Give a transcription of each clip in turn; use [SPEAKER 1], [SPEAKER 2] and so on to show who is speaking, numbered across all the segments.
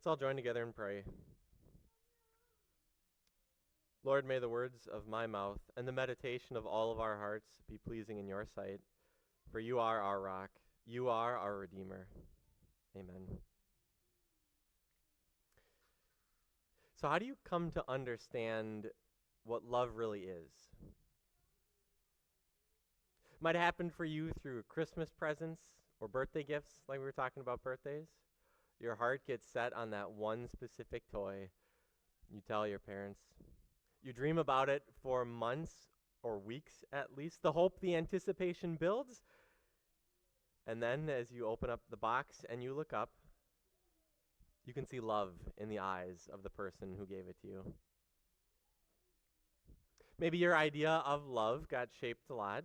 [SPEAKER 1] Let's all join together and pray. Lord, may the words of my mouth and the meditation of all of our hearts be pleasing in your sight, for you are our rock, you are our Redeemer. Amen. So how do you come to understand what love really is? Might have happened for you through Christmas presents or birthday gifts, like we were talking about birthdays. Your heart gets set on that one specific toy. You tell your parents. You dream about it for months or weeks at least. The hope, the anticipation builds. And then as you open up the box and you look up, you can see love in the eyes of the person who gave it to you. Maybe your idea of love got shaped a lot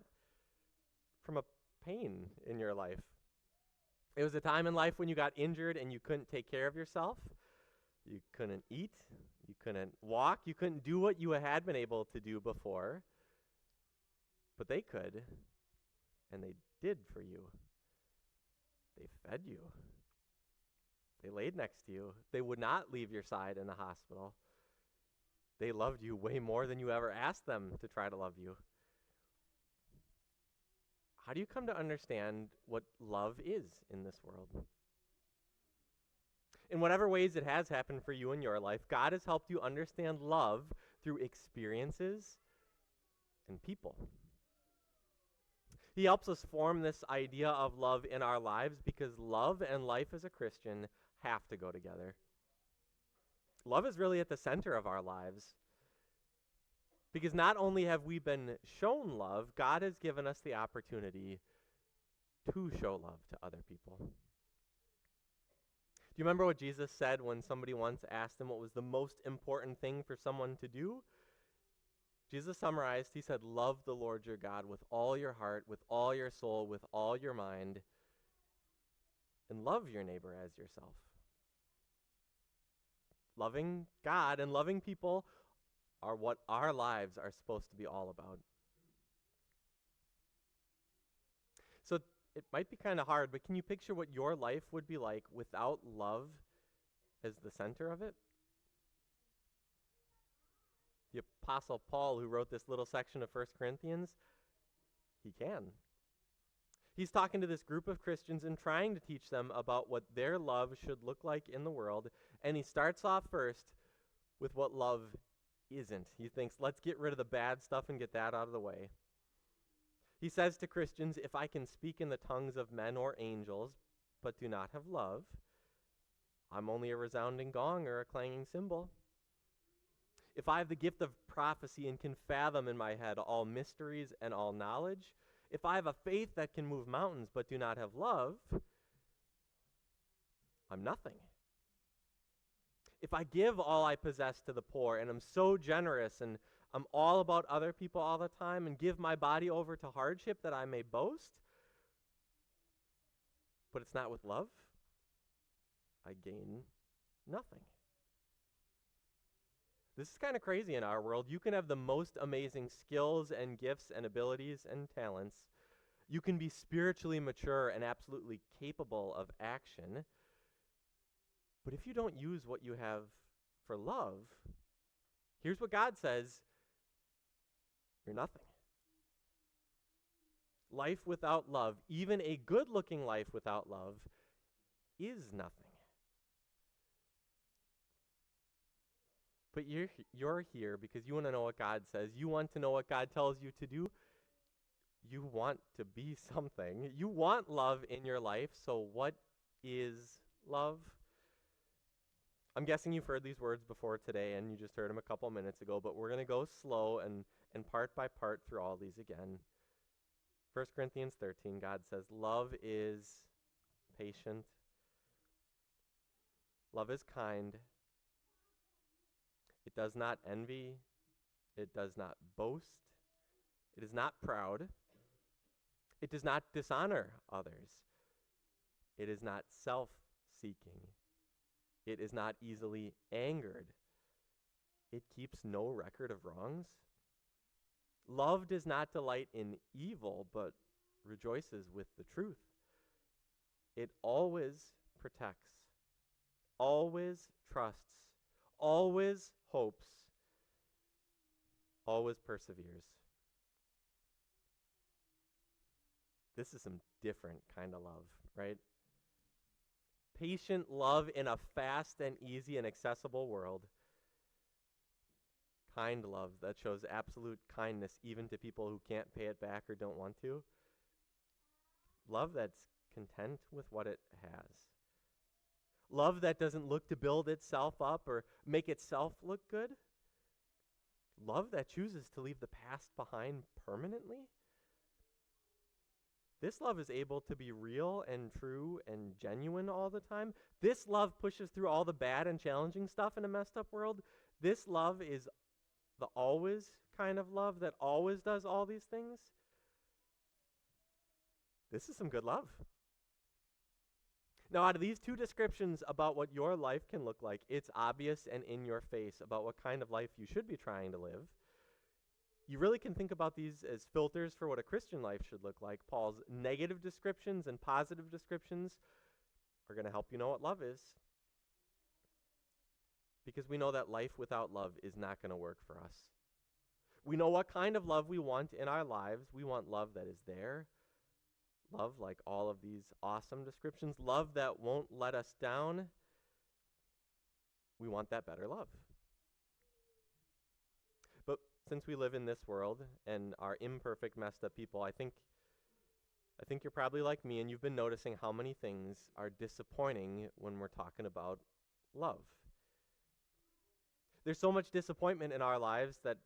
[SPEAKER 1] from a pain in your life. It was a time in life when you got injured and you couldn't take care of yourself. You couldn't eat. You couldn't walk. You couldn't do what you had been able to do before. But they could, and they did for you. They fed you. They laid next to you. They would not leave your side in the hospital. They loved you way more than you ever asked them to try to love you. How do you come to understand what love is in this world? In whatever ways it has happened for you in your life, God has helped you understand love through experiences and people. He helps us form this idea of love in our lives because love and life as a Christian have to go together. Love is really at the center of our lives. Because not only have we been shown love, God has given us the opportunity to show love to other people. Do you remember what Jesus said when somebody once asked him what was the most important thing for someone to do? Jesus summarized, he said, love the Lord your God with all your heart, with all your soul, with all your mind, and love your neighbor as yourself. Loving God and loving people are what our lives are supposed to be all about. So it might be kind of hard, but can you picture what your life would be like without love as the center of it? The Apostle Paul, who wrote this little section of 1 Corinthians, he can. He's talking to this group of Christians and trying to teach them about what their love should look like in the world. And he starts off first with what love isn't. He thinks, let's get rid of the bad stuff and get that out of the way. He says to Christians, if I can speak in the tongues of men or angels, but do not have love, I'm only a resounding gong or a clanging cymbal. If I have the gift of prophecy and can fathom in my head all mysteries and all knowledge, if I have a faith that can move mountains but do not have love, I'm nothing. If I give all I possess to the poor and I'm so generous and I'm all about other people all the time and give my body over to hardship that I may boast, but it's not with love, I gain nothing. This is kind of crazy in our world. You can have the most amazing skills and gifts and abilities and talents. You can be spiritually mature and absolutely capable of action. But if you don't use what you have for love, here's what God says, you're nothing. Life without love, even a good-looking life without love, is nothing. But you're here because you want to know what God says. You want to know what God tells you to do. You want to be something. You want love in your life. So what is love? I'm guessing you've heard these words before today, and you just heard them a couple minutes ago, but we're going to go slow and part by part through all these again. 1 Corinthians 13, God says, love is patient. Love is kind. It does not envy. It does not boast. It is not proud. It does not dishonor others. It is not self-seeking. It is not easily angered. It keeps no record of wrongs. Love does not delight in evil, but rejoices with the truth. It always protects, always trusts, always hopes, always perseveres. This is some different kind of love, right? Patient love in a fast and easy and accessible world. Kind love that shows absolute kindness even to people who can't pay it back or don't want to. Love that's content with what it has. Love that doesn't look to build itself up or make itself look good. Love that chooses to leave the past behind permanently. This love is able to be real and true and genuine all the time. This love pushes through all the bad and challenging stuff in a messed up world. This love is the always kind of love that always does all these things. This is some good love. Now, out of these two descriptions about what your life can look like, it's obvious and in your face about what kind of life you should be trying to live. You really can think about these as filters for what a Christian life should look like. Paul's negative descriptions and positive descriptions are going to help you know what love is. Because we know that life without love is not going to work for us. We know what kind of love we want in our lives. We want love that is there. Love like all of these awesome descriptions. Love that won't let us down. We want that better love. But since we live in this world and are imperfect, messed up people, I think you're probably like me and you've been noticing how many things are disappointing when we're talking about love. There's so much disappointment in our lives that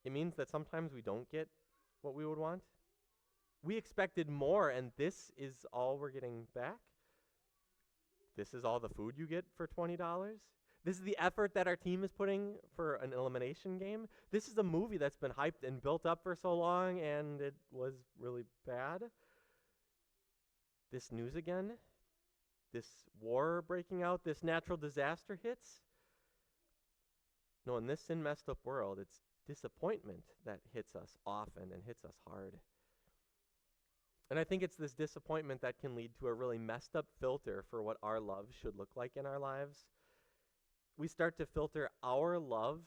[SPEAKER 1] it means that sometimes we don't get what we would want. We expected more, and this is all we're getting back. This is all the food you get for $20. This is the effort that our team is putting for an elimination game. This is a movie that's been hyped and built up for so long, and it was really bad. This news again, this war breaking out, this natural disaster hits. No, in this sin messed up world, it's disappointment that hits us often and hits us hard. And I think it's this disappointment that can lead to a really messed up filter for what our love should look like in our lives. We start to filter our love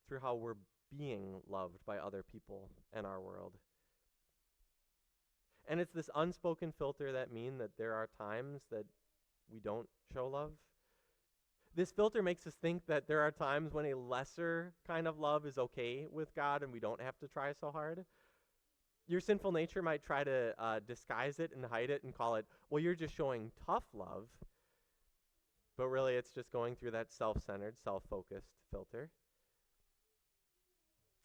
[SPEAKER 1] through how we're being loved by other people in our world. And it's this unspoken filter that means that there are times that we don't show love. This filter makes us think that there are times when a lesser kind of love is okay with God and we don't have to try so hard. Your sinful nature might try to disguise it and hide it and call it, well, you're just showing tough love. But really, it's just going through that self-centered, self-focused filter.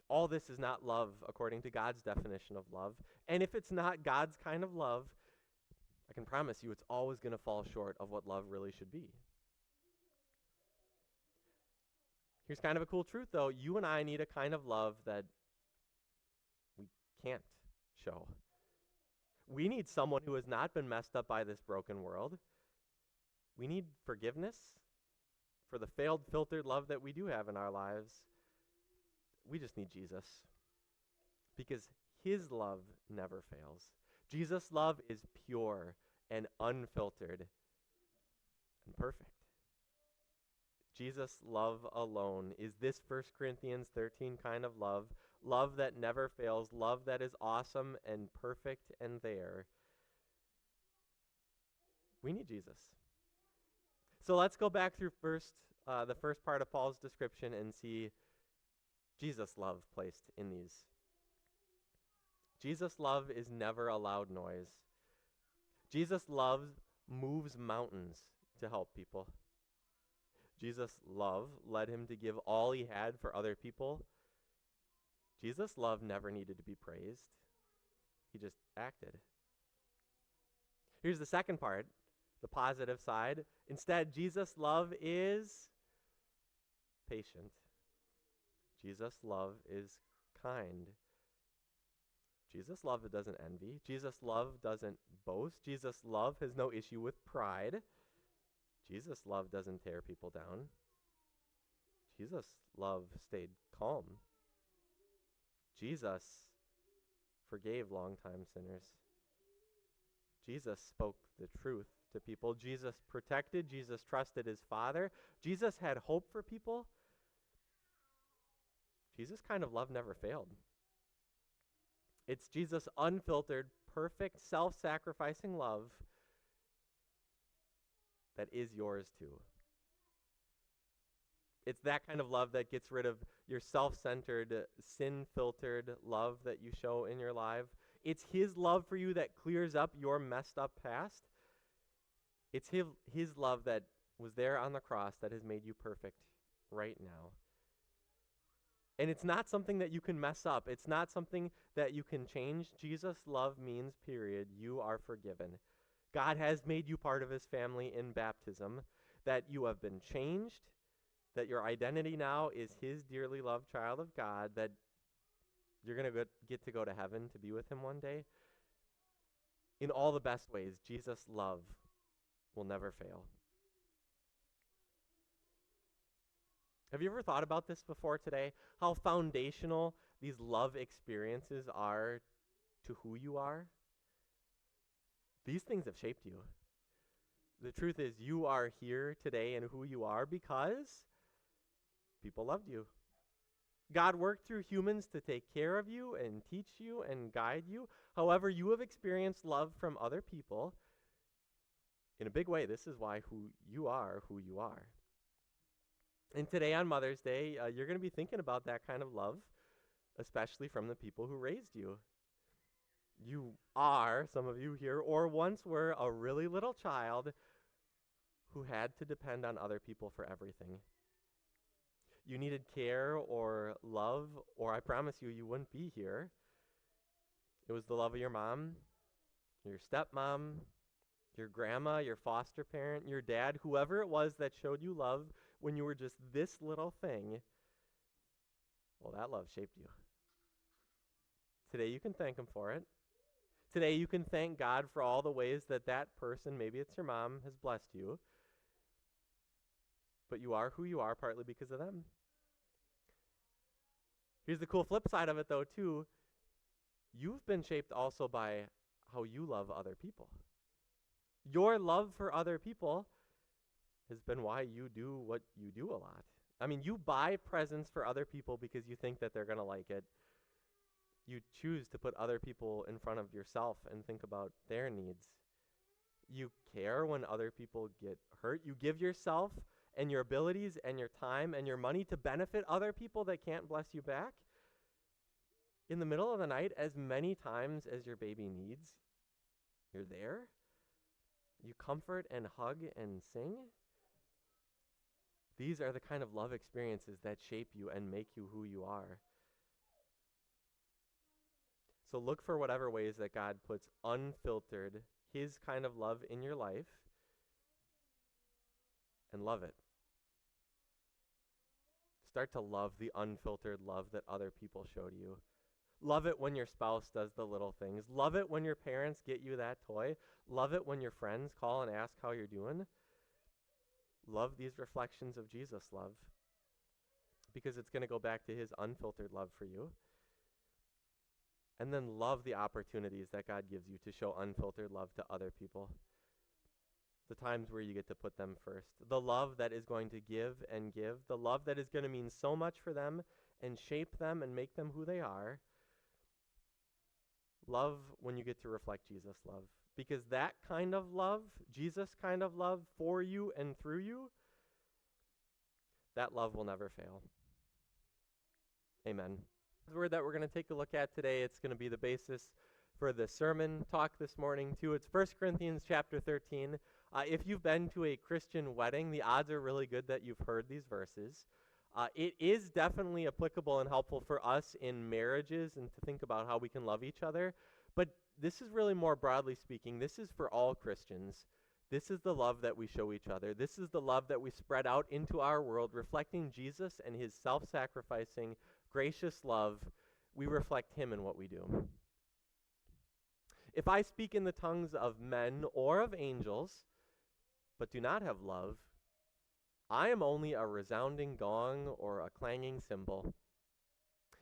[SPEAKER 1] All this is not love according to God's definition of love. And if it's not God's kind of love, I can promise you it's always going to fall short of what love really should be. Here's kind of a cool truth, though. You and I need a kind of love that we can't show. We need someone who has not been messed up by this broken world. We need forgiveness for the failed, filtered love that we do have in our lives. We just need Jesus because his love never fails. Jesus' love is pure and unfiltered and perfect. Jesus' love alone is this 1 Corinthians 13 kind of love, love that never fails, love that is awesome and perfect and there. We need Jesus. So let's go back through the first part of Paul's description and see Jesus' love placed in these. Jesus' love is never a loud noise. Jesus' love moves mountains to help people. Jesus' love led him to give all he had for other people. Jesus' love never needed to be praised. He just acted. Here's the second part, the positive side. Instead, Jesus' love is patient. Jesus' love is kind. Jesus' love doesn't envy. Jesus' love doesn't boast. Jesus' love has no issue with pride. Jesus' love doesn't tear people down. Jesus' love stayed calm. Jesus forgave longtime sinners. Jesus spoke the truth to people. Jesus protected. Jesus trusted his Father. Jesus had hope for people. Jesus' kind of love never failed. It's Jesus' unfiltered, perfect, self-sacrificing love that is yours too. It's that kind of love that gets rid of your self-centered, sin-filtered love that you show in your life. It's his love for you that clears up your messed up past. It's his love that was there on the cross that has made you perfect right now. And it's not something that you can mess up. It's not something that you can change. Jesus' love means, period, you are forgiven. God has made you part of his family in baptism, that you have been changed, that your identity now is his dearly loved child of God, that you're going to get to go to heaven to be with him one day. In all the best ways, Jesus' love will never fail. Have you ever thought about this before today? How foundational these love experiences are to who you are? These things have shaped you. The truth is, you are here today and who you are because people loved you. God worked through humans to take care of you and teach you and guide you. However, you have experienced love from other people. In a big way, this is why who you are. And today on Mother's Day, you're going to be thinking about that kind of love, especially from the people who raised you. You are, some of you here, or once were a really little child who had to depend on other people for everything. You needed care or love, or I promise you, you wouldn't be here. It was the love of your mom, your stepmom, your grandma, your foster parent, your dad, whoever it was that showed you love when you were just this little thing. Well, that love shaped you. Today you can thank him for it. Today you can thank God for all the ways that that person, maybe it's your mom, has blessed you. But you are who you are partly because of them. Here's the cool flip side of it, though, too. You've been shaped also by how you love other people. Your love for other people has been why you do what you do a lot. I mean, you buy presents for other people because you think that they're going to like it. You choose to put other people in front of yourself and think about their needs. You care when other people get hurt. You give yourself and your abilities and your time and your money to benefit other people that can't bless you back. In the middle of the night, as many times as your baby needs, you're there. You comfort and hug and sing. These are the kind of love experiences that shape you and make you who you are. So look for whatever ways that God puts unfiltered, his kind of love in your life, and love it. Start to love the unfiltered love that other people showed you. Love it when your spouse does the little things. Love it when your parents get you that toy. Love it when your friends call and ask how you're doing. Love these reflections of Jesus' love, because it's going to go back to his unfiltered love for you. And then love the opportunities that God gives you to show unfiltered love to other people. The times where you get to put them first. The love that is going to give and give. The love that is going to mean so much for them and shape them and make them who they are. Love when you get to reflect Jesus' love. Because that kind of love, Jesus' kind of love for you and through you, that love will never fail. Amen. The word that we're going to take a look at today, it's going to be the basis for the sermon talk this morning too. It's 1 Corinthians chapter 13. If you've been to a Christian wedding, the odds are really good that you've heard these verses. It is definitely applicable and helpful for us in marriages and to think about how we can love each other. But this is really more broadly speaking, this is for all Christians. This is the love that we show each other. This is the love that we spread out into our world, reflecting Jesus and his self-sacrificing, gracious love. We reflect him in what we do. If I speak in the tongues of men or of angels, but do not have love, I am only a resounding gong or a clanging cymbal.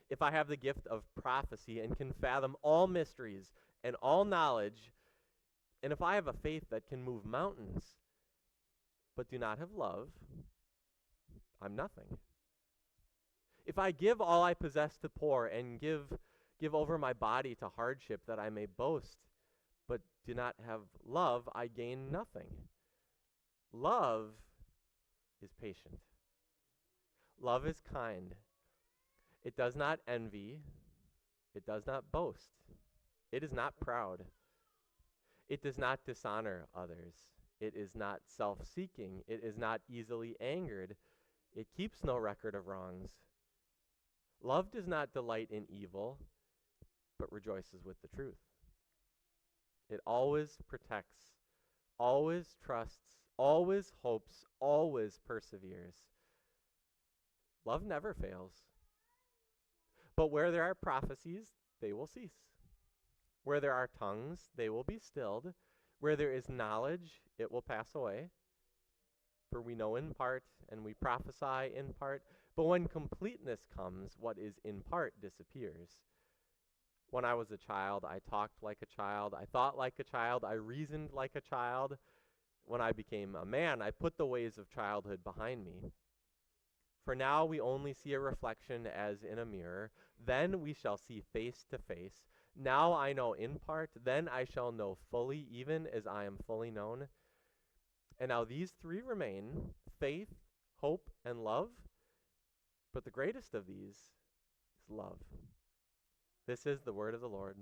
[SPEAKER 1] If I have the gift of prophecy and can fathom all mysteries and all knowledge, And if I have a faith that can move mountains, but do not have love, I'm nothing. If I give all I possess to poor and give over my body to hardship that I may boast, but do not have love, I gain nothing. Love is patient. Love is kind. It does not envy. It does not boast. It is not proud. It does not dishonor others. It is not self-seeking. It is not easily angered. It keeps no record of wrongs. Love does not delight in evil, but rejoices with the truth. It always protects, always trusts, always hopes, always perseveres. Love never fails. But where there are prophecies, they will cease. Where there are tongues, they will be stilled. Where there is knowledge, it will pass away. For we know in part, and we prophesy in part. But when completeness comes, what is in part disappears. When I was a child, I talked like a child. I thought like a child. I reasoned like a child. When I became a man, I put the ways of childhood behind me. For now we only see a reflection as in a mirror. Then we shall see face to face. Now I know in part, then I shall know fully, even as I am fully known. And now these three remain, faith, hope, and love. But the greatest of these is love. This is the word of the Lord.